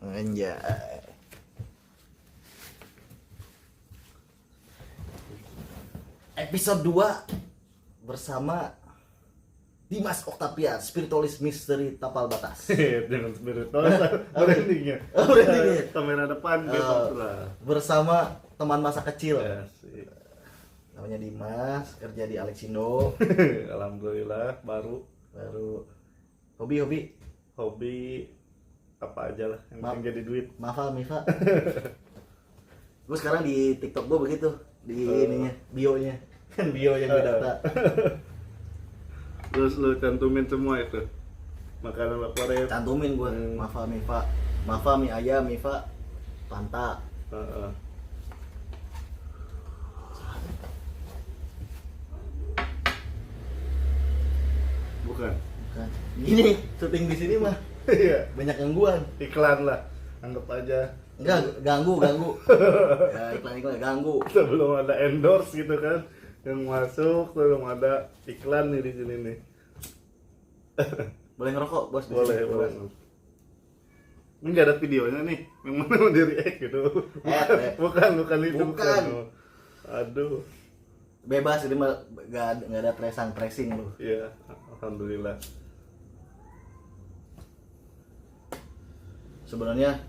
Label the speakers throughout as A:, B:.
A: Anjay. Episode 2 bersama Dimas Octavian, spiritualis misteri tapal batas.
B: Jangan spiritual, brandingnya. Kamera depan gitu lah.
A: Bersama teman masa kecil.
B: Asik.
A: Namanya Dimas, kerja di Alexindo.
B: Alhamdulillah baru
A: Hobi
B: hobi apa aja lah yang penting jadi duit.
A: Mafa Mifa. Gue sekarang di TikTok gue begitu, di ininya, bionya. Kan bio yang gue data.
B: Terus lu cantumin semua itu makanan favorit.
A: Cantumin gue, Mafa Mifa. Mafa mie ayam, Mifa Panta.
B: Bukan.
A: Gini, syuting di sini mah
B: Iya,
A: banyak gangguan.
B: iklan lah. Anggap aja
A: Enggak, ganggu. Ya, iklan ganggu.
B: sebelum ada endorse gitu kan yang masuk, belum ada iklan nih di sini nih.
A: Boleh ngerokok, Bos? di
B: Boleh,
A: sini,
B: boleh.
A: Bos?
B: Ini nggak ada videonya nih, yang mana mau di react gitu. Bukan itu.
A: Bukan.
B: Aduh,
A: Bebas ini mah enggak ada tracing lu.
B: iya, alhamdulillah.
A: Sebenarnya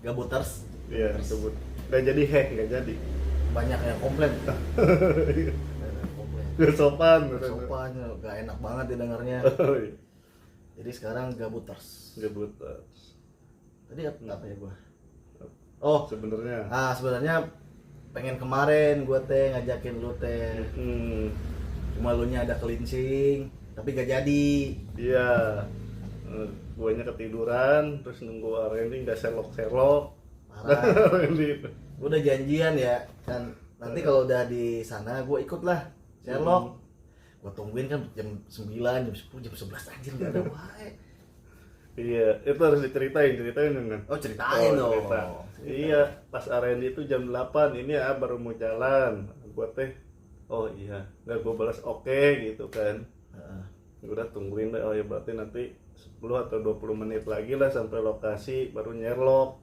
A: gabuters
B: Iya, sebut. Nggak jadi nggak jadi.
A: banyak yang komplain. Banyak yang komplain.
B: Nggak sopan.
A: Sopan, gak enak banget didengarnya.
B: Oh, iya.
A: Jadi sekarang gabuters.
B: Gebut.
A: Tadi apa ya gua? Oh,
B: Sebenarnya.
A: sebenarnya pengen kemarin gua teh ngajakin lu teh. Cuma lu nya ada kelincing, tapi gak jadi.
B: Iya. Guanya ketiduran, terus nunggu Randy nggak selok.
A: Parah.
B: Randy.
A: Gua udah janjian ya, kan nanti kalau udah di sana gua ikut lah Sherlock. Gua tungguin kan jam 9, jam 10, jam 11 anjir enggak ada wae.
B: Iya, itu harus diceritain kan.
A: Oh, ceritain dong.
B: Cerita. Iya, pas Randy itu jam 8, ini ya baru mau jalan. Gua teh, oh iya, nggak gua balas oke gitu kan. Gua udah tungguin deh, oh ya berarti nanti 10 atau 20 menit lagi lah sampai lokasi baru nyerlok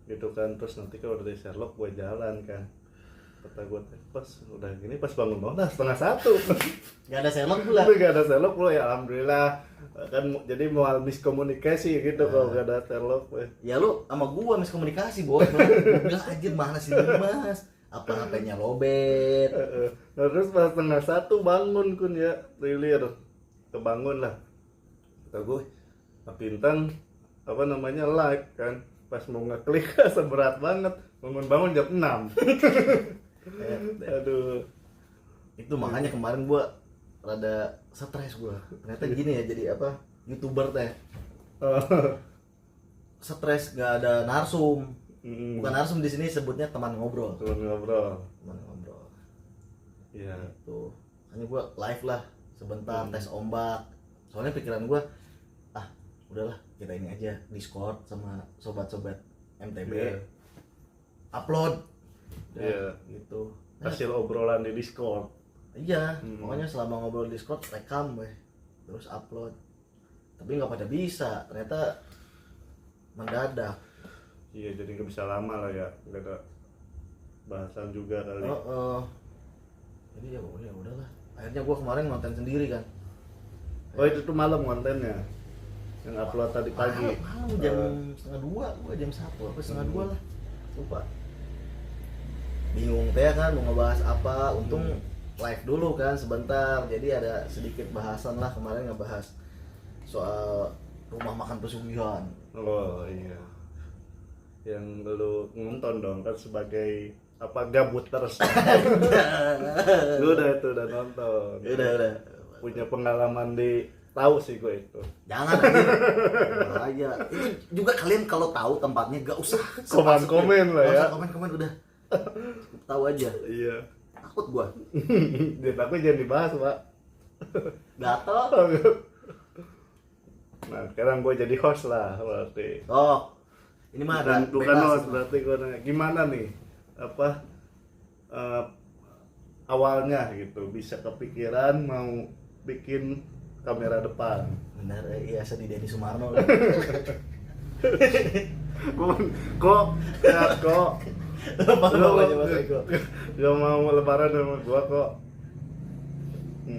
B: gitu kan. Terus nanti kalau dari Sherlock gue jalan kan, kata gue pas udah gini pas bangun lah 12:30.
A: Gak ada Sherlock pula.
B: Gak ada Sherlock pula, ya alhamdulillah kan. Jadi mau miskomunikasi gitu kalau gak ada Sherlock.
A: Ya lu sama gua miskomunikasi, Bos. Gua bilang anjir mana sih Dimas? Apa HP-nya lobet?
B: Nah, terus pas 12:30 bangun kun ya, rilir kebangun lah. Kata gue, Bintang apa namanya like kan, pas mau ngeklik seberat banget, bangun jam 6. Aduh,
A: Itu makanya kemarin gua rada stres gua. Ternyata gini ya, jadi apa? YouTuber teh. Stres gak ada narsum. Bukan narsum di sini sebutnya teman ngobrol.
B: Teman ngobrol. Iya.
A: Tuh. Hanya gua live lah sebentar tes ombak. Soalnya pikiran gua udahlah kita ini aja Discord sama sobat-sobat MTB.
B: Iya.
A: Upload.
B: Iya.
A: Gitu.
B: Hasil obrolan di Discord.
A: Iya, pokoknya selama ngobrol di Discord rekam terus upload. Tapi nggak pada bisa, ternyata mendadak.
B: Iya, jadi nggak bisa lama lah ya, nggak ada bahasan juga kali.
A: Jadi ya udahlah. Akhirnya gua kemarin ngonten sendiri kan.
B: Oh, itu tuh malam kontennya yang upload tadi pagi.
A: Malam jam 1:30, gua jam 1 apa 1:30 lah. Lupa. Bingung teh kan mau ngebahas apa, untung live dulu kan sebentar. Jadi ada sedikit bahasan lah kemarin ngebahas soal rumah makan pesugihan.
B: Oh iya. Yang lu nonton dong kan sebagai apa gabuters. Lu udah nonton.
A: Udah.
B: Punya pengalaman di tahu sih gue itu.
A: Jangan aja. Itu juga kalian kalau tahu tempatnya gak usah
B: Komen lah ya.
A: Komen udah. Cukup tahu aja.
B: Iya.
A: Takut gua.
B: Tapi jangan dibahas, Pak.
A: Gatel.
B: Nah, sekarang gue jadi host lah berarti.
A: Oh. Ini mah ada
B: Bukan host berarti gue nanya, gimana nih? Apa awalnya gitu bisa kepikiran mau bikin kamera depan?
A: Benar, iya sedih Deddy Sumarno.
B: Kok ya kok
A: Apa
B: lu
A: namanya Mas Eko?
B: gak mau lebaran sama gua kok.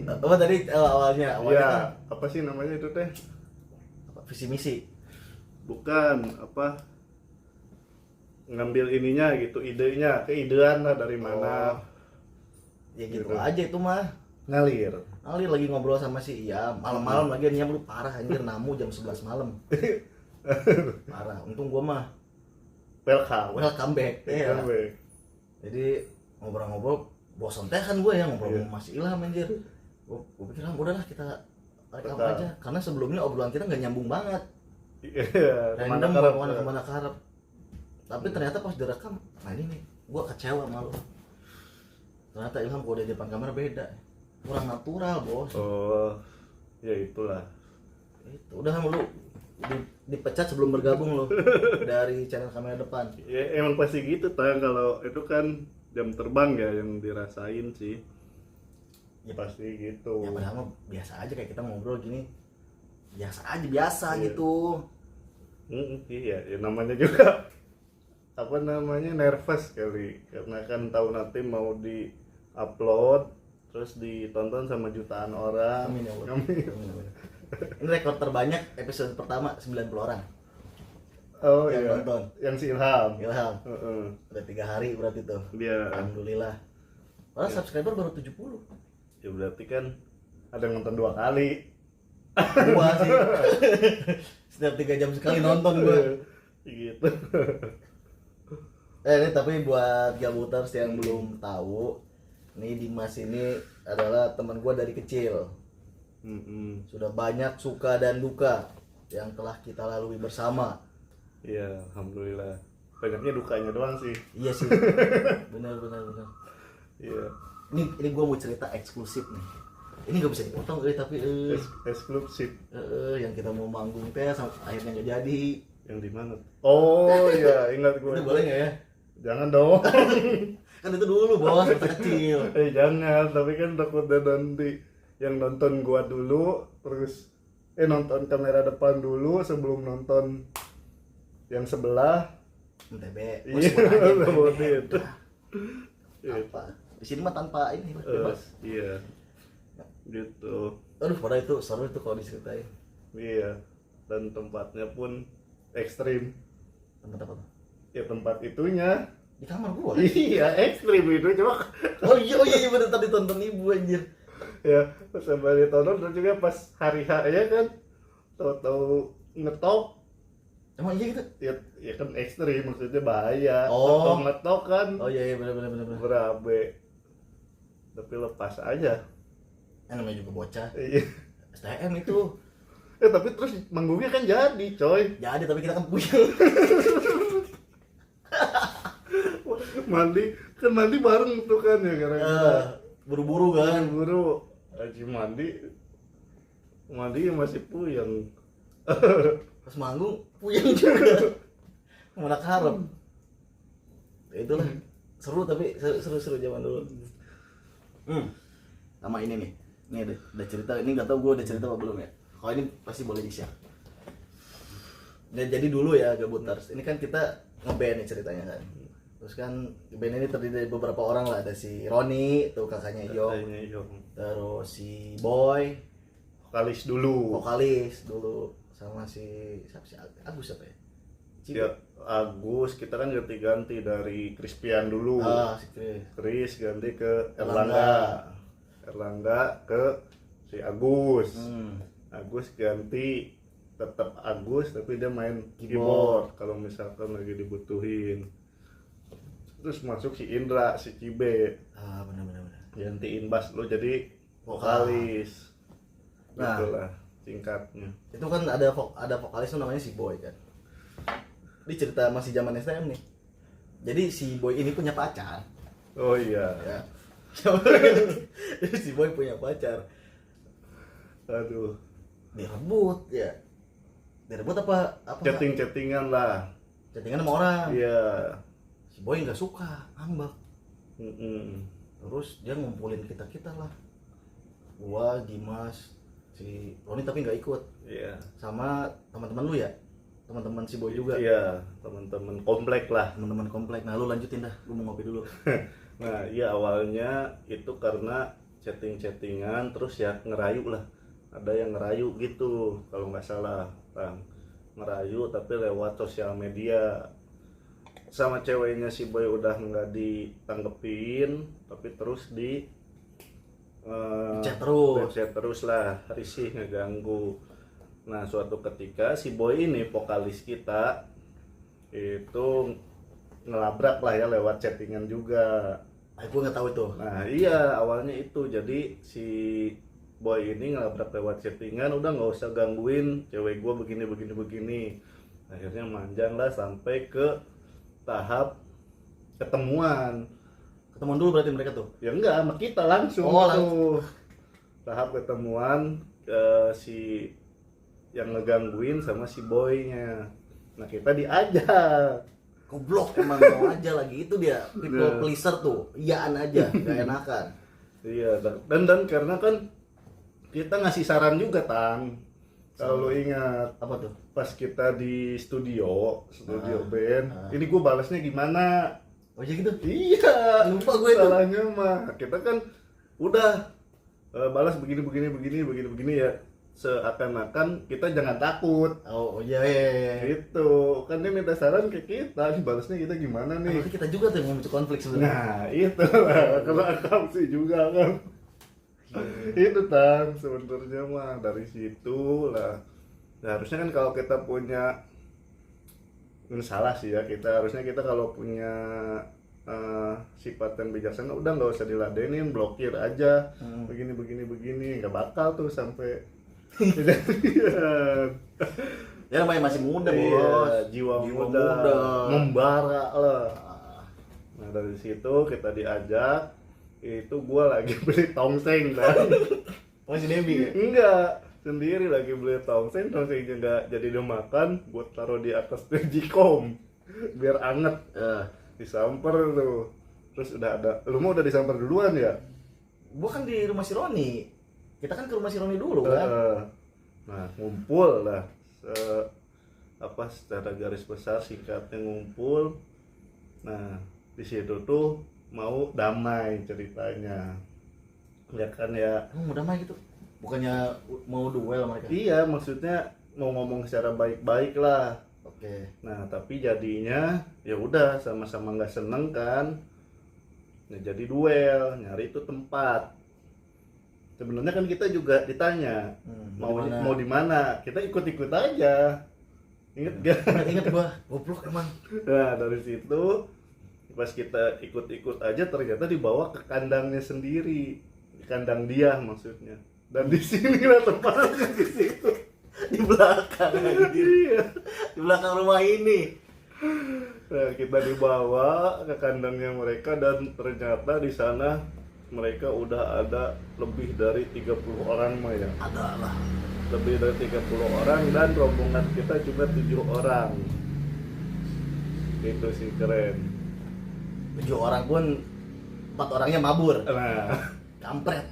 A: Apa tadi awalnya
B: Iya,
A: kan
B: apa sih namanya itu teh?
A: apa, visi misi.
B: Bukan apa, ngambil ininya gitu, idenya, keidean lah dari mana.
A: Ya gitu
B: Gitu.
A: aja itu mah.
B: Ngalir.
A: Kali lagi ngobrol sama si Iya, malam-malam lagi niam lu parah anjir, namu jam 11 malam. Parah. Untung gua mah welcome back. Iya.
B: Welcome.
A: Jadi ngobrol-ngobrol bosan teh kan gue ya ngobrol
B: Iya.
A: sama Mas Ilham anjir. Gue pikir udahlah kita rekam
B: Rekam.
A: aja karena sebelumnya obrolan kita nggak nyambung banget.
B: Iya,
A: Random
B: karep,
A: kemana karep. Tapi ternyata pas direkam, nah ini nih, gue kecewa malu. Ternyata Ilham kalau udah di depan kamera beda, kurang natural bos.
B: Oh, ya itulah.
A: Itu udah lu dipecat sebelum bergabung lo dari channel kamera depan.
B: Ya emang pasti gitu tang, kalau itu kan jam terbang ya yang dirasain sih.
A: Ya,
B: Pasti gitu.
A: ya padahal mah biasa aja kayak kita ngobrol gini, biasa
B: Iya.
A: gitu.
B: Iya, ya namanya juga apa namanya, nervous kali karena kan tahu nanti mau di upload terus ditonton sama jutaan orang.
A: Amin ya Allah.
B: Amin.
A: Amin. Ini rekor terbanyak episode pertama 90 orang
B: Oh
A: yang
B: iya,
A: nonton.
B: yang si Ilham.
A: Ilham.
B: Heeh.
A: Udah 3 hari berarti tuh.
B: Dia
A: Alhamdulillah. Padahal
B: Ya.
A: subscriber baru 70.
B: ya berarti kan ada yang nonton 2 kali.
A: Gua sih. Setiap 3 jam sekali nonton gua.
B: Gitu.
A: Ini tapi buat gabuters yang belum tahu, nih Dimas ini adalah teman gua dari kecil. Sudah banyak suka dan duka yang telah kita lalui bersama.
B: Iya, alhamdulillah. Banyaknya dukanya doang sih.
A: Iya sih. Benar.
B: Iya.
A: Ini gua mau cerita eksklusif nih. Ini nggak bisa dipotong tapi
B: Eksklusif.
A: yang kita mau manggung teh akhirnya nggak jadi.
B: Yang di mana? Oh iya, ingat gue.
A: Itu boleh nggak ya?
B: Jangan dong.
A: Kan itu dulu bos, masa kecil.
B: Jangan, tapi kan takutnya nanti yang nonton gua dulu terus nonton kamera depan dulu sebelum nonton yang sebelah.
A: MTB.
B: Iya, sebutin.
A: Apa? Di sini mah tanpa ini bebas.
B: Iya. Gitu.
A: Aduh, padahal itu seru itu kalau diceritain.
B: Iya. Dan tempatnya pun ekstrim.
A: Tempat apa tuh?
B: Ya tempat itunya.
A: Di kamar gua.
B: Iya, ekstrim itu coba.
A: Oh iya bener tadi tonton ibu anjir.
B: Ya, sampai ditonton terus juga pas hari H ya kan. Tahu-tahu ngetok.
A: Emang iya gitu?
B: Ya kan ekstrim, maksudnya bahaya.
A: Oh.
B: Ngetok kan
A: Oh iya bener.
B: berabe. Tapi lepas aja.
A: Namanya juga bocah.
B: Iya.
A: STM itu.
B: Tapi terus manggungnya kan jadi, coy.
A: Jadi tapi kita kan puyeng.
B: Mandi bareng tuh kan ya gara-gara
A: Buru-buru kan.
B: buru aji mandi masih puyeng.
A: Pas manggung puyeng juga. Kemana karep. Ya itulah. Seru tapi seru zaman dulu. Sama ini nih. Ini udah cerita, ini nggak tahu gue udah cerita apa belum ya. Kalau ini pasti boleh di-share. Dan jadi dulu ya Gabuters, ini kan kita ngeband nih ceritanya kan. Terus kan band ini terdiri dari beberapa orang lah, ada si Roni, tuh kakaknya Iyong,
B: Kayaknya Iyong.
A: terus si Boy,
B: Vokalis dulu.
A: vokalis dulu, sama si siapa sih Agus apa ya?
B: Ya, Agus kita kan ganti-ganti dari Crispian dulu.
A: Si Chris.
B: Chris ganti ke Erlangga ke si Agus. Agus ganti tetap Agus tapi dia main keyboard kalau misalkan lagi dibutuhin. Terus masuk si Indra, si Cibe,
A: Benar.
B: gantiin bass lo jadi vokalis.
A: Nah.
B: Itulah singkatnya.
A: Itu kan ada vokalis tuh namanya si Boy kan. Ini cerita masih zaman STM nih. Jadi si Boy ini punya pacar.
B: Oh iya.
A: Ya. Si Boy punya pacar.
B: Aduh.
A: Direbut ya. Direbut apa?
B: Chatting-chattingan lah.
A: Chattingan sama orang.
B: Iya.
A: Si Boy nggak suka, ngambek.
B: Mm-mm.
A: Terus dia ngumpulin kita lah. Gua, Dimas, si Roni tapi nggak ikut.
B: Iya.
A: Sama teman-teman lu ya. teman-teman si Boy juga.
B: Iya, teman-teman komplek lah.
A: Teman-teman komplek. Nah, lu lanjutin dah. Gua mau ngopi dulu.
B: Nah, iya awalnya itu karena chatting-chattingan terus ya ngerayu lah. Ada yang ngerayu gitu kalau nggak salah, Bang. Ngerayu tapi lewat sosial media. Sama ceweknya si Boy udah nggak ditanggepin, tapi terus di chat terus lah, risih ngeganggu. Nah, suatu ketika si Boy ini vokalis kita itu ngelabrak lah ya lewat chattingan juga.
A: Gue nggak tahu itu.
B: Nah iya awalnya itu, jadi si Boy ini ngelabrak lewat chattingan, udah nggak usah gangguin cewek gue begini. Akhirnya manjang lah sampai ke tahap ketemuan
A: Dulu berarti mereka tuh?
B: ya enggak, sama kita langsung.
A: Langsung.
B: Tahap ketemuan si yang ngegangguin sama si Boynya. Nah kita diajak.
A: Goblok emang mau aja lagi itu dia people pleaser tuh, iyaan aja, gak enakan.
B: Iya, dan karena kan kita ngasih saran juga, Tang. Kalau lu ingat
A: Apa tuh?
B: pas kita di studio band, ini gue balasnya gimana?
A: Oh iya gitu?
B: Iya,
A: Lupa gue itu.
B: salahnya mah kita kan udah balas begini ya, seakan-akan kita jangan takut.
A: Oh iya.
B: Gitu, kan dia minta saran ke kita, balasnya kita gimana nih?
A: Tapi kita juga tuh yang memicu konflik sebenarnya.
B: Nah, itu lah, kalau akam sih juga kan. Itu Tang, sebenarnya mah dari situ lah. Nah, harusnya kan kalau kita punya, ini salah sih ya, harusnya kita kalau punya sifat yang bijaksana udah nggak usah diladenin, blokir aja, begini, nggak bakal tuh sampai kejadian.
A: Ya namanya masih muda,
B: Iya,
A: Bos.
B: jiwa muda membara lah. Nah dari situ kita diajak, itu gua lagi beli tongseng kan.
A: Masih Debi ya?
B: Enggak, sendiri lagi beli tongsengnya nggak jadi dimakan, buat taruh di atas magicom biar anget. Disamper tuh, terus udah ada, lu mau udah disamper duluan ya?
A: Gua kan di rumah si Roni. Kita kan ke rumah si Roni dulu kan.
B: Nah ngumpul lah, secara garis besar singkatnya ngumpul. Nah di situ tuh mau damai ceritanya, ya kan ya.
A: Mau damai gitu? Bukannya mau duel mereka?
B: Iya, maksudnya mau ngomong secara baik-baik lah.
A: Oke.
B: Nah tapi jadinya ya udah sama-sama nggak seneng kan. Nah jadi duel, nyari itu tempat. Sebenarnya kan kita juga ditanya mau di mana, kita ikut-ikut aja. Ingat gak?
A: Ingat gua, goblok emang.
B: Nah dari situ pas kita ikut-ikut aja ternyata dibawa ke kandangnya sendiri, kandang dia maksudnya. Dan di sini lah tempatnya di situ.
A: Di belakang lagi.
B: Iya.
A: Di belakang rumah ini.
B: Nah, kita dibawa ke kandangnya mereka dan ternyata di sana mereka udah ada lebih dari 30 orang mah ya.
A: Ada lah.
B: Lebih dari 30 orang dan rombongan kita cuma 7 orang. Itu sih keren.
A: 7 orang pun 4 orangnya mabur.
B: Nah,
A: Kampret.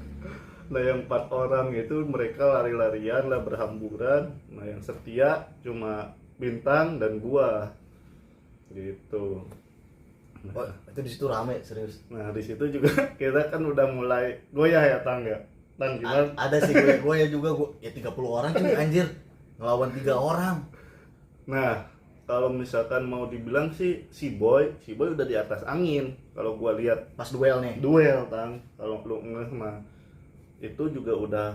B: Nah yang 4 orang itu mereka lari-larian lah, berhamburan. Nah yang setia cuma Bintang dan gua gitu.
A: Oh, itu di situ rame serius.
B: Nah di situ juga kita kan udah mulai goyah ya Tang ya. Tang gimana?
A: Ada sih gue ya juga gue ya 30 orang cuy anjir ngelawan 3 orang.
B: Nah kalau misalkan mau dibilang sih si Boy udah di atas angin. Kalau gua lihat
A: Pas duel nih.
B: duel Tang, kalau lu ngeh mah itu juga udah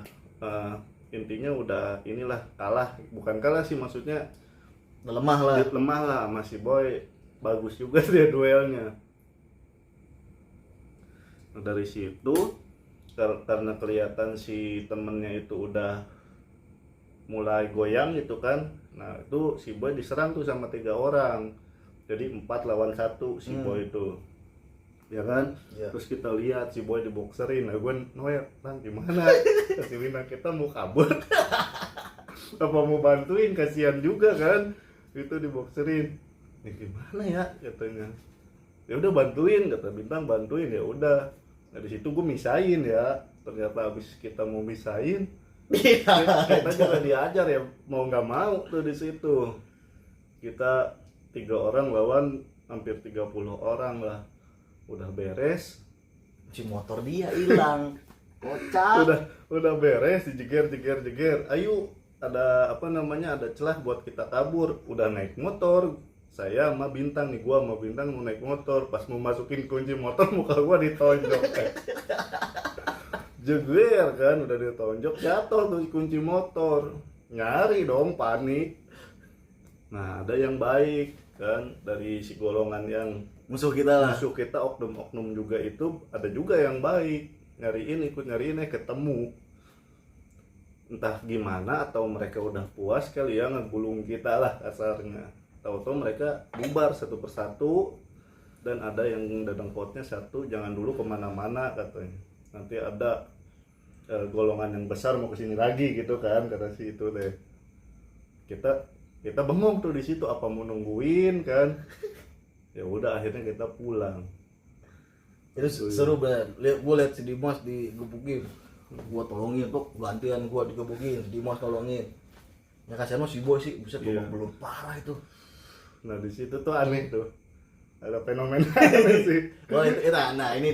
B: intinya udah inilah kalah, bukan kalah sih maksudnya
A: Udah lemah lah.
B: lemah lah. Masih Boy bagus juga dia duelnya. Nah, dari situ karena kelihatan si temennya itu udah mulai goyang gitu kan. Nah itu si Boy diserang tuh sama 3 orang, jadi 4 lawan 1 si Boy itu ya kan. Terus kita lihat si Boy dibokserin. Nah gue Noel gimana si Wina, kita mau kabur apa mau bantuin, kasihan juga kan itu dibokserin. Ya gimana ya katanya, ya udah bantuin, kata Bintang bantuin. Ya udah. Nah di situ gue misain ya, ternyata abis kita mau misain kita juga diajar ya mau nggak mau tuh di situ. kita 3 orang lawan hampir 30 orang lah. Udah beres,
A: Si motor dia hilang. Kocak.
B: udah beres, jeger. Ayo, ada ada celah buat kita kabur. Udah naik motor, saya sama Bintang nih, gua sama Bintang mau naik motor. Pas mau masukin kunci motor, muka gua ditonjok. Jeger kan, udah ditonjok, jatuh tuh kunci motor. Nyari dong, panik. Nah, ada yang baik kan dari si golongan yang
A: Musuh kita lah.
B: musuh kita, oknum-oknum juga itu ada juga yang baik, ikut nyariin ketemu. Entah gimana, atau mereka udah puas kali ya ngegulung kita lah kasarnya. Tahu-tahu mereka bubar satu persatu, dan ada yang dadangkotnya satu, jangan dulu kemana-mana katanya. Nanti ada golongan yang besar mau kesini lagi gitu kan, kata si itu deh. Kita bengong tuh di situ, apa mau nungguin kan? Ya udah, akhirnya kita pulang.
A: Itu seru banget. Gue liat si Dimas digebukin. Gua tolongin kok, gantian gua digebukin, Dimas tolongin. Ya kasihan mah si Boy sih, bisa
B: Iya.
A: belum parah itu.
B: Nah di situ tuh aneh tuh, ada fenomena aneh sih.
A: Wah itu, nah ini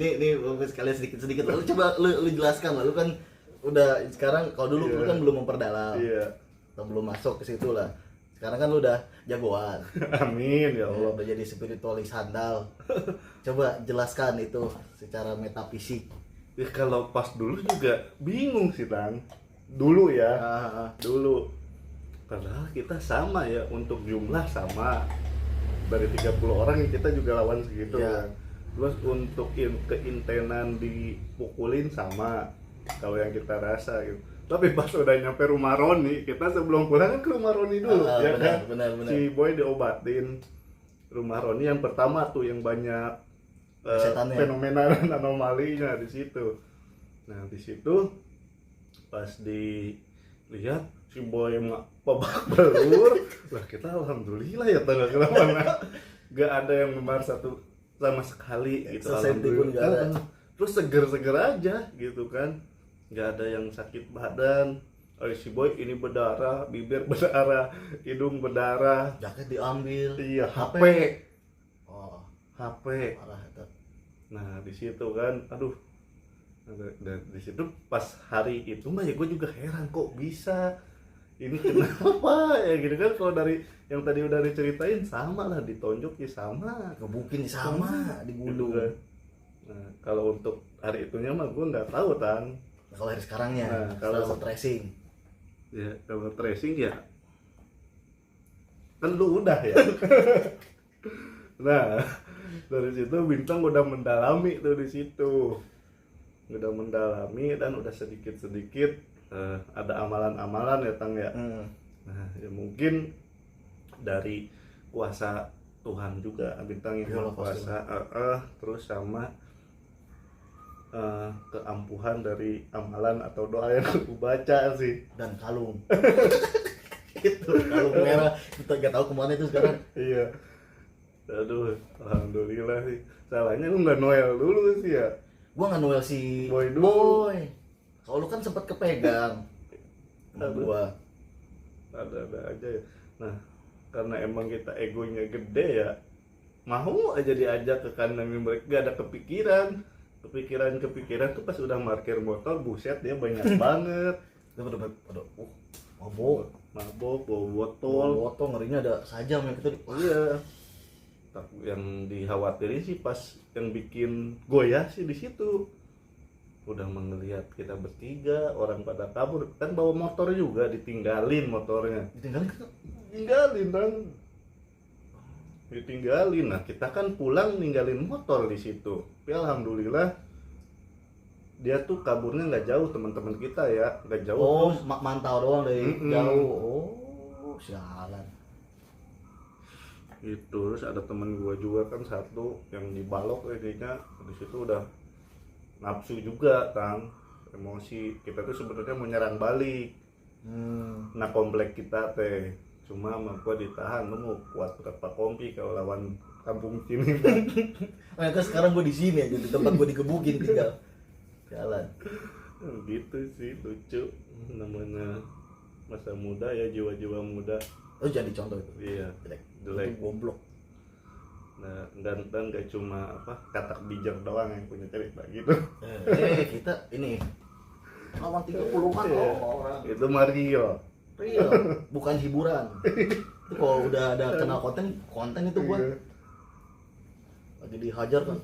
A: sekalian sedikit. Lalu coba lu jelaskan lah, lu kan udah sekarang, kalau dulu lu kan belum memperdalam.
B: Iya.
A: Atau belum masuk ke situ lah. Sekarang kan lu udah jagoan.
B: Amin ya Allah.
A: Udah jadi spiritualis handal. Coba jelaskan itu secara metafisik.
B: Ya kalau pas dulu juga bingung sih Tang. Dulu ya. Dulu. Padahal kita sama ya, untuk jumlah sama. Dari 30 orang kita juga lawan segitu kan. Terus untuk keintenan dipukulin sama. Kalau yang kita rasa gitu. Tapi pas udah nyampe rumah Roni, kita sebelum pulang kan ke rumah Roni dulu, ya kan?
A: Benar.
B: Si Boy diobatin. Rumah Roni yang pertama tuh yang banyak fenomena dan anomalinya di situ. Nah di situ pas dilihat si Boy babak belur, lah kita alhamdulillah ya tangga kenapa-napa. Gak ada yang memar satu sama sekali gitu, alhamdulillah. Terus seger-seger aja gitu kan. Nggak ada yang sakit badan. Si Boy ini berdarah, bibir berdarah, hidung berdarah,
A: jaket diambil,
B: iya, HP.
A: Oh,
B: HP.
A: parah itu.
B: Nah di situ kan, aduh, dan di situ pas hari itu mah ya gue juga heran kok bisa ini kenapa ya gitu kan. Kalau dari yang tadi udah diceritain sama lah, ditonjok ya sama,
A: Gebukin sama, digulung.
B: gitu kan. Nah kalau untuk hari itunya mah gue nggak tahu Tan.
A: Kalau hari sekarangnya,
B: kalau
A: tracing.
B: Ya, kalau tracing ya kan lu udah ya. Nah, dari situ Bintang udah mendalami tuh di situ. Udah mendalami dan udah sedikit-sedikit ada amalan-amalan ya Tang ya. Nah, ya mungkin dari kuasa Tuhan juga Bintang yang kuasa, terus sama keampuhan dari amalan atau doa yang aku baca sih.
A: Dan kalung. Itu kalung merah, kita nggak tahu kemana itu sekarang.
B: Iya. Aduh, alhamdulillah sih. Salahnya lu nggak Noel dulu sih ya.
A: Gua nggak Noel si
B: Boy dulu.
A: Kalau lu kan sempat kepegang. Gua
B: Ada aja ya. Nah, karena emang kita egonya gede ya, mau aja diajak ke kanan mereka, gak ada kepikiran tuh pas udah parkir motor, buset dia banyak banget. Mabok, bawa botol.
A: Ngerinya ada sajam yang kita.
B: Iya. Yang dikhawatirin sih pas yang bikin goyah sih di situ. Udah melihat kita bertiga, orang pada kabur, kan bawa motor juga, ditinggalin motornya. Ditinggalin. Nah, kita kan pulang ninggalin motor di situ. Tapi alhamdulillah dia tuh kaburnya nggak jauh, teman-teman kita ya, nggak jauh.
A: Oh, mantau doang dari jauh. Oh, sialan.
B: Itu terus ada teman gua juga kan satu yang dibalok intinya di situ udah nafsu juga Tang, emosi. Kita tuh sebenarnya mau nyerang balik. Nah komplek kita teh cuma sama gua ditahan, lu mau kuat berapa kompi kalau lawan kampung sini.
A: Nah, kan sekarang gua di sini aja, di tempat gua digebukin tinggal jalan.
B: Gitu sih, lucu namanya masa muda ya, jiwa-jiwa muda.
A: Oh jadi contoh itu.
B: Iya,
A: Jelek.
B: jelek.
A: Itu goblok.
B: Nah, dan gak cuma katak bijak doang yang punya cerita gitu.
A: Kita ini lawan 30-an
B: Iya.
A: orang.
B: Itu Mario.
A: Real, bukan hiburan. Itu kalau udah ada kena konten itu gua
B: Iya.
A: lagi dihajar kan.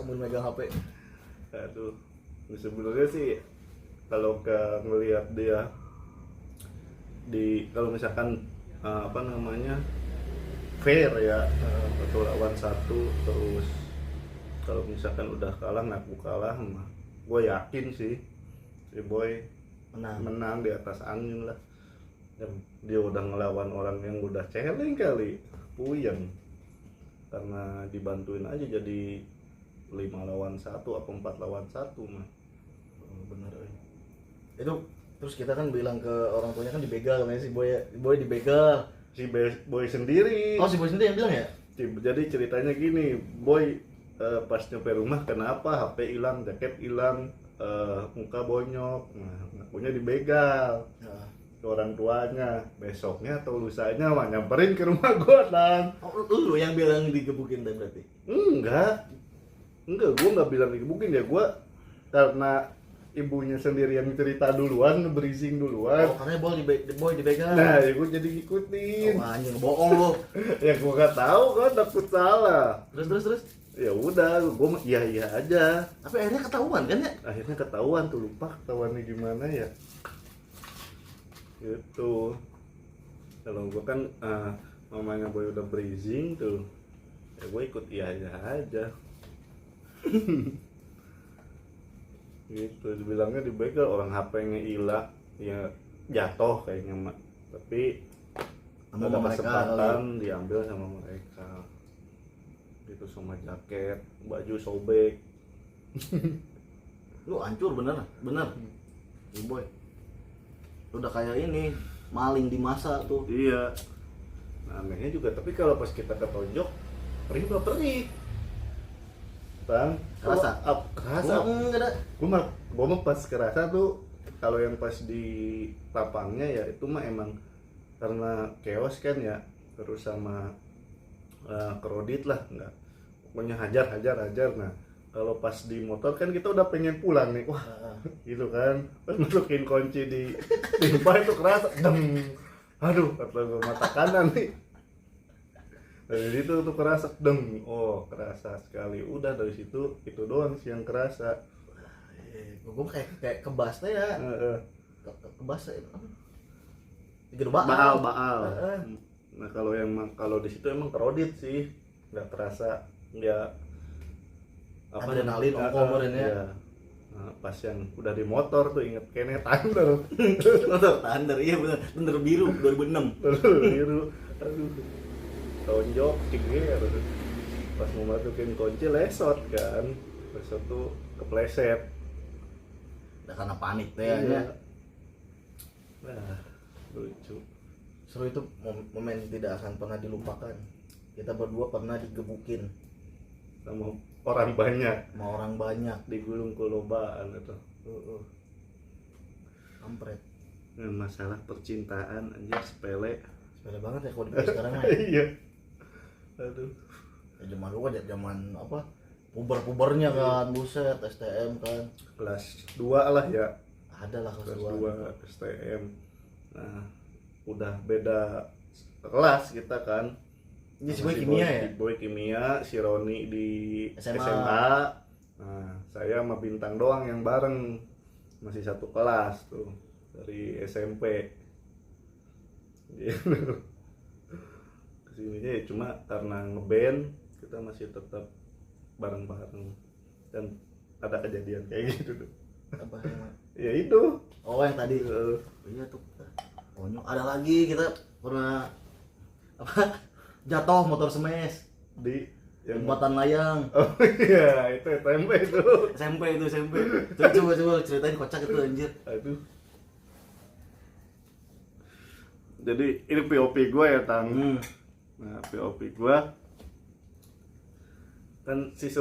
A: Ambil megang HP.
B: Aduh, sebenarnya sih kalau ngelihat dia kalau misalkan fair ya, atau lawan satu, terus kalau misalkan udah kalah ngaku kalah mah gue yakin sih si Boy menang di atas angin lah. Dia udah ngelawan orang yang udah celeng kali, puyeng, karena dibantuin aja jadi 5 lawan 1 atau 4 lawan 1 mah.
A: Bener. Itu terus kita kan bilang ke orang tuanya kan dibegal namanya si Boy dibegal.
B: Si Boy sendiri.
A: Oh si Boy sendiri yang bilang ya?
B: Jadi ceritanya gini, Boy pas nyampe rumah kenapa HP hilang, jaket hilang, muka bonyok, nah ngakunya dibegal ke orang tuanya. Besoknya atau lusanya mah nyamperin ke rumah gua dan
A: lu yang bilang digebukin tadi berarti?
B: enggak, gua nggak bilang digebukin ya, gua karena ibunya sendiri yang cerita duluan, berising duluan.
A: Oh karena Boy dibegal.
B: Nah, ya gua jadi ngikutin.
A: Oh anjing bohong lu.
B: Ya gua nggak tahu kan, takut salah.
A: Terus
B: Ya udah, gue iya aja.
A: tapi akhirnya ketahuan kan ya?
B: Akhirnya ketahuan tuh, lupa ketahuannya gimana ya. Gitu. Kalau gue kan mamanya Boy udah berizing tuh, ya gue ikut iya aja. Gitu, dibilangnya dibegal, orang HP-nya hilang, ya jatuh kayaknya mak. Tapi
A: Sama
B: ada
A: mereka
B: kesempatan diambil sama mereka. Gitu, sama jaket, baju sobek.
A: Lu hancur bener. Si Boy udah kayak ini maling di masa tuh.
B: Iya. Nah, anehnya juga, tapi kalau pas kita ketonjok, perih. Bang,
A: Kerasa?
B: Kerasa.
A: Enggak ada.
B: Gua mah pas kerasa tuh, kalau yang pas di lapangnya ya itu mah emang karena chaos kan ya, terus sama kredit lah, enggak, pokoknya hajar. Nah kalau pas di motor kan kita udah pengen pulang nih, wah gitu kan, pas masukin kunci di timpa itu kerasa, aduh kata gue mata kanan nih, dari situ tuh kerasa, kerasa sekali. Udah dari situ itu doang sih yang kerasa.
A: Gue kayak kebas ya. Kebas ya. Gitu
B: Baal. Nah kalau di situ emang kredit sih, nggak terasa, nggak
A: adrenalin ongkomorin ya.
B: Nah, pas yang udah di motor tuh inget kene Thunder.
A: Thunder iya bener biru 2006.
B: Biru, aduh, tonjok cingir. Pas mau masukin kunci lesot tuh kepleset.
A: Udah karena panik deh ya.
B: Nah, lucu.
A: Seru itu momen tidak akan pernah dilupakan. Kita berdua pernah digebukin
B: sama orang banyak digulung kolobaan itu.
A: Kampret.
B: Masalah percintaan anjir sepele
A: Banget ya kalau dipikir sekarang mah.
B: Iya. Aduh.
A: Ya zaman dulu kan zaman apa? Puber-pubernya kan, buset, STM kan.
B: Kelas 2 lah ya.
A: Ada lah kelas
B: 2 STM. Nah, udah beda kelas kita kan.
A: Ini si Boy kimia ya?
B: Si Boy kimia, si Roni di
A: SMA.
B: Nah, saya sama Bintang doang yang bareng. Masih satu kelas tuh dari SMP. Gitu. Kesininya ya cuma karena ngeband kita masih tetap bareng-bareng, dan ada kejadian kayak gitu tuh.
A: Apa yang?
B: Ya itu.
A: Oh yang tadi. Iya tuh. Konyol. Ada lagi kita pernah apa? Jatuh motor smash
B: Di
A: jembatan layang.
B: Oh iya, itu SMP itu.
A: SMP. Coba ceritain kocak itu anjir.
B: Aduh. Jadi ini POP gue ya, Tang. Nah, POP gue kan si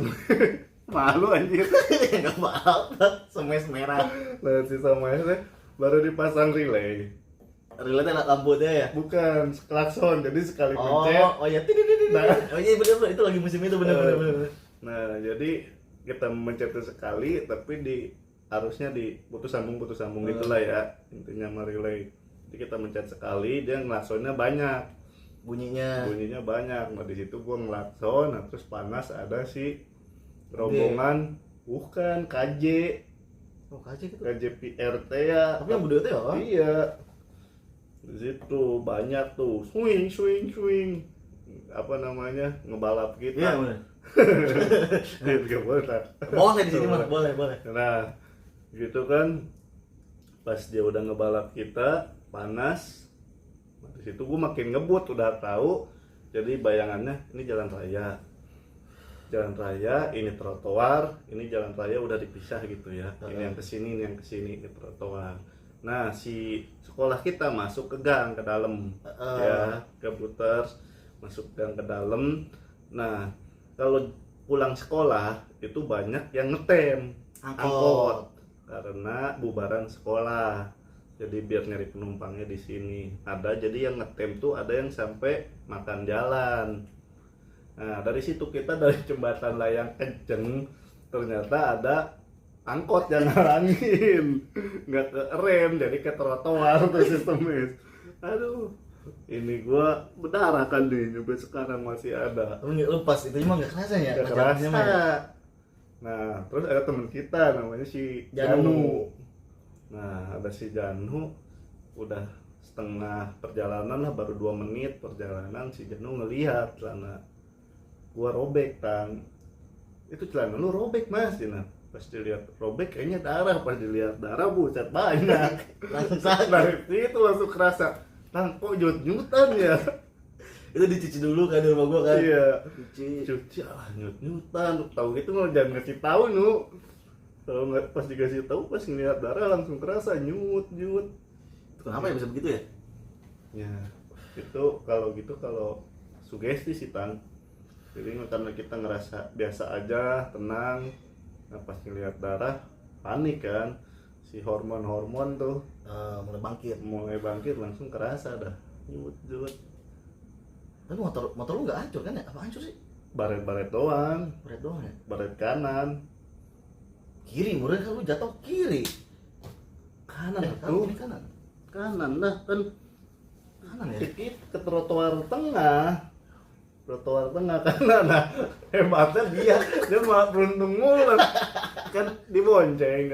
B: malu anjir.
A: Enggak apa-apa, smash merah.
B: Nah, si Samuel baru dipasang relay.
A: relate lampunya ya.
B: Bukan klakson, jadi sekali pencet.
A: Oh ya, tididididid.
B: Nah.
A: Oh iya bener itu lagi musim itu bener.
B: Nah, jadi kita mencetnya sekali, tapi harusnya putus sambung gitulah ya, intinya sama relay. Jadi kita mencet sekali, dia ngelaksonnya banyak,
A: Bunyinya
B: banyak. Nah di situ gua ngelakson, nah, terus panas ada si rombongan, bukan KJ,
A: oh kaji gitu.
B: KJ PRT ya.
A: Tapi yang budaya itu ya?
B: Iya. Di situ banyak tuh swing. Apa namanya? Ngebalap kita.
A: Iya bener.
B: Gak boleh.
A: Boleh di sini mah, boleh.
B: Nah, gitu kan. Pas dia udah ngebalap kita, panas. Nah, di situ gue makin ngebut, udah tahu. Jadi bayangannya ini jalan raya. Jalan raya, ini trotoar, ini jalan raya udah dipisah gitu ya. Ini yang kesini, ini trotoar. Nah, si sekolah kita masuk ke gang ke dalam, ya, ke Buters, masuk gang ke dalam. Nah, kalau pulang sekolah itu banyak yang ngetem angkot karena bubaran sekolah. Jadi biar nyari penumpangnya di sini. Ada jadi yang ngetem tuh ada yang sampai makan jalan. Nah, dari situ kita dari jembatan layang kenceng ternyata ada angkot yang ngalangin, nggak ke rem, jadi ke trotoar tuh sistemnya. Aduh, ini gua berdarah kan nih, sampai sekarang masih ada.
A: Tapi nggak lepas, itu emang nggak kerasa ya?
B: Nggak kerasa. Nah, terus ada teman kita namanya si Janu. Nah, ada si Janu, udah setengah perjalanan lah, baru 2 menit perjalanan, si Janu ngelihat celana gua robek, Tang. Itu celana lu robek, Mas, Dina. Pas dilihat robek kayaknya darah, pas dilihat darah buset banyak.
A: Langsung sakit.
B: Dari situ langsung kerasa, Tang, kok nyut-nyutan ya?
A: Itu dicuci dulu kan di rumah gua kan?
B: Iya.
A: Cuci.
B: Nyut-nyutan. Tahu gitu mau jangan ngasih tahu nu. Kalau nggak pas dikasih tahu, pas ngeliat darah langsung kerasa nyut.
A: Kenapa ya bisa begitu ya?
B: Ya, itu kalau sugesti sih, Tang. Jadi karena kita ngerasa biasa aja, tenang. Nah, pas ngeliat darah panik kan, si hormon tuh mulai bangkit langsung kerasa dah nyut.
A: Tapi motor lu nggak hancur kan ya? Apa hancur sih?
B: Baret doang,
A: Berat doang ya?
B: baret kanan.
A: Kiri, murah kan lu jatuh kiri. Kanan
B: tuh. Kanan lah kan,
A: Kanan ya?
B: dikit ke trotoar tengah kanan. Nah, hebatnya dia malah beruntung mulu kan, dibonceng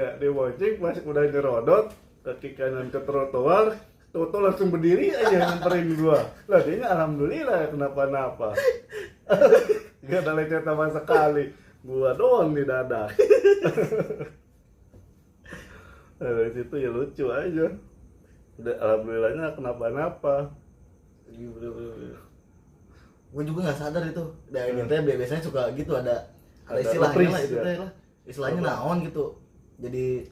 B: pas udah nyerodot kaki kanan ke trotoar, Toto langsung berdiri aja nyamperin gua. Lah dia alhamdulillah kenapa-napa. Gak ada lecet sama sekali. Gua doang di dada. Dari situ ya lucu aja. Udah alhamdulillahnya kenapa-napa.
A: Gue juga nggak sadar itu. Dan ini teh biasanya suka gitu ada
B: Ada
A: istilahnya
B: reprise,
A: lah itu
B: ya?
A: teh lah. Istilahnya
B: Apa?
A: naon gitu. Jadi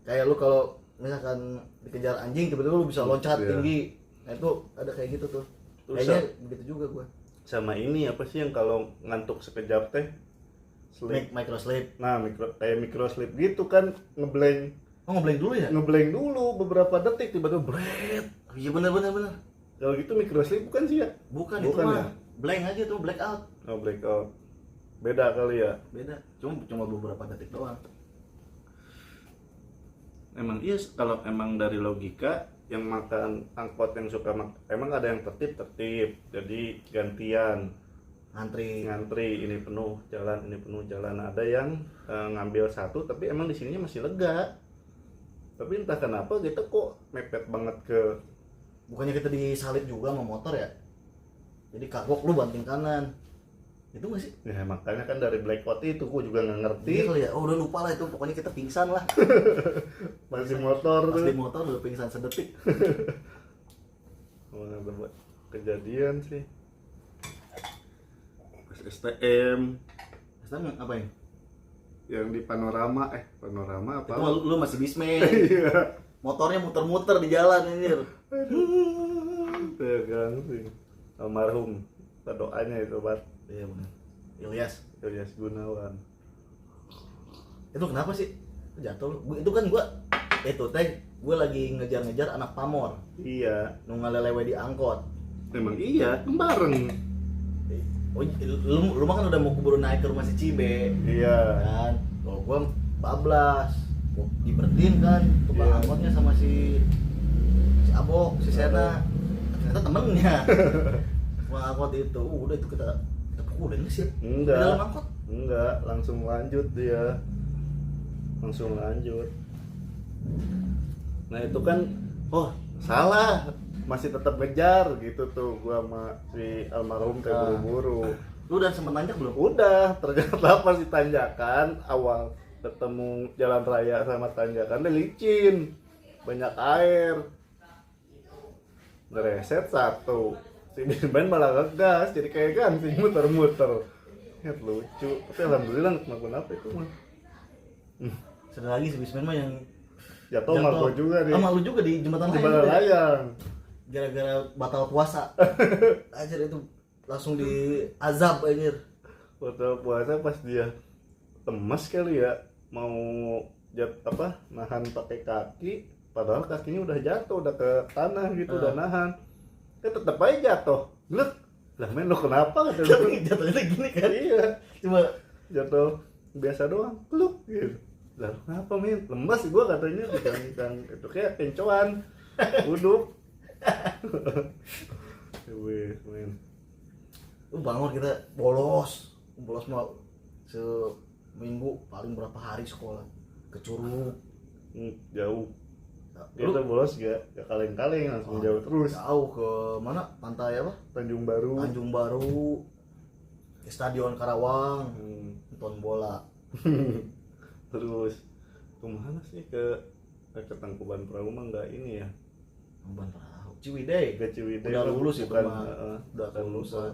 A: kayak lu kalau misalkan dikejar anjing tiba-tiba lu bisa loncat
B: Iya.
A: tinggi. Nah itu ada kayak gitu tuh.
B: Terus
A: Kayaknya begitu juga gue.
B: sama ini apa sih yang kalau ngantuk sekejap teh sleep.
A: Micro sleep.
B: Nah, kayak micro sleep gitu kan, ngeblank
A: Dulu ya?
B: dulu beberapa detik tiba-tiba bret.
A: Iya benar.
B: Kalau gitu micro sleep bukan sih ya?
A: Bukan itu
B: Bukan
A: mah
B: ya?
A: blank aja tuh, black out.
B: Oh, blackout. Beda kali ya.
A: Beda. Cuma beberapa detik doang.
B: Emang iya, kalau emang dari logika yang makan angkot yang suka emang ada yang tertib, jadi gantian ngantri, ini penuh jalan. Ada yang ngambil satu tapi emang di sininya masih lega, tapi entah kenapa kita kok mepet banget ke.
A: Bukannya kita disalip juga sama motor ya? Jadi kagok lu banting kanan. Itu nggak sih?
B: Ya makanya kan dari blackout itu gua juga nggak ngerti.
A: Iya kali ya. Oh udah lupa lah itu. Pokoknya kita pingsan lah.
B: Pas di motor
A: Pas
B: tuh
A: di motor udah pingsan sedetik.
B: mana ada kejadian sih pas STM
A: Sekarang ngapain?
B: yang di panorama apa?
A: Itu lu masih bismen.
B: Iya.
A: Motornya muter-muter di jalan anjir.
B: Tegang sih. Almarhum. Kita doanya itu buat
A: Iya benar. Ilyas.
B: Gunawan.
A: Itu kenapa sih? Jatuh lu. Itu kan gua itu teh gue lagi ngejar-ngejar anak pamor
B: Iya,
A: nu ngalelewe di angkot.
B: emang iya, kan bareng.
A: Oh, lu mah kan udah mau keburu naik ke rumah si Cibe
B: Iya.
A: kan. Kalau gue bablas, gua diberhentiin kan tukang
B: Iya.
A: angkotnya sama si Abo, si Sena. Ternyata temennya. Tukang angkot itu, udah itu kita pukulin sih. Di
B: Enggak.
A: dalam angkot.
B: Enggak, langsung lanjut dia. Langsung lanjut. Nah, itu kan oh, salah. Masih tetap ngejar gitu tuh gua sama si almarhum kayak buru-buru.
A: Lu udah sempet nanjak belum?
B: Udah, ternyata pas di tanjakan awal ketemu jalan raya sama tanjakan dia licin. Banyak air. Ngereset satu. Si Bisman malah ngegas, jadi kayak gansing muter-muter. Ya lucu. Tapi alhamdulillah nggak kenapa-napa itu mah.
A: Ada lagi si Bisman mah yang
B: Jatuh sama gua juga nih.
A: sama lu juga di jembatan
B: Di
A: layang.
B: Bala
A: juga.
B: Layang.
A: Gara-gara batal puasa. Anjir itu langsung di azab anjir.
B: Waktu puasa pas dia temes kali ya, mau nahan pakai kaki, padahal kakinya udah jatuh, udah ke tanah gitu, udah nahan. Tetep aja jatuh. Glek. Lah men lu kenapa? Kata gua.
A: Tapi jatuhnya gini kan.
B: Iya,
A: Cuma
B: jatuh biasa doang. Kluk gitu. Lah kenapa men? Lemas gua katanya digang itu kayak kencoan. Uduk. Wih, men.
A: bangun kita bolos mah seminggu paling berapa hari sekolah ke Curug.
B: Jauh.
A: Nah,
B: Kita
A: lu
B: bolos gak kaleng-kaleng langsung jauh terus.
A: jauh ke mana? Pantai apa?
B: Tanjung Baru.
A: Tanjung Baru, ke Stadion Karawang,
B: Hmm.
A: nonton bola.
B: Terus kemana sih ke Tangkuban Perahu mah nggak ini ya?
A: Nonton perahu. Ciwidey.
B: Ke Ciwidey
A: Udah
B: mah
A: lulus itu
B: bukan,
A: mah.
B: udah
A: Udah
B: lulusan.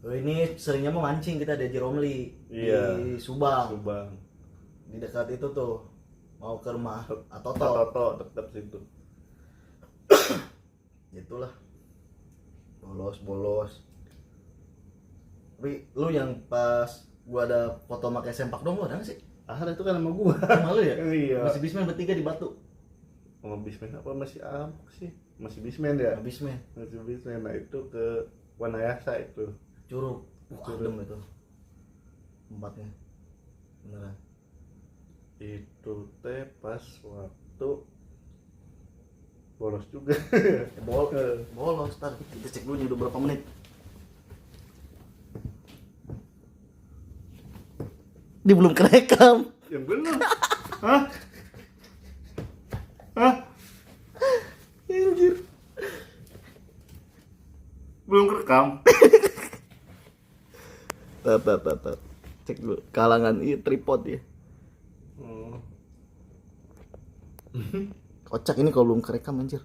A: Oh, ini seringnya mah mancing kita di Romli
B: Iya.
A: di Subang.
B: Subang.
A: Di dekat itu tuh mau ke rumah Atoto.
B: Toto tetap situ.
A: Itulah bolos. Tapi lu yang pas gua ada foto pakai sempak dong, lu ada nggak sih?
B: Ada itu kan sama gua.
A: Sama lu ya?
B: Iya.
A: Masih Bisman bertiga di Batu.
B: Sama Bisman apa masih sih? Masih Bisman ya?
A: Bisman,
B: Masih Bisman. Nah itu ke Wanayasa itu.
A: Curug.
B: Curug.
A: Adem itu. Tempatnya. Beneran.
B: Itu teh pas waktu bolos juga.
A: Bolos, ntar kita cek dulu nih udah berapa menit. Dia belum kerekam.
B: Yang bener. Hah? Hah?
A: Anjir.
B: Belum kerekam.
A: Tap. Cek dulu kalangan ini tripod ya.
B: Oh.
A: Kocak ini kalau belum kerekam anjir.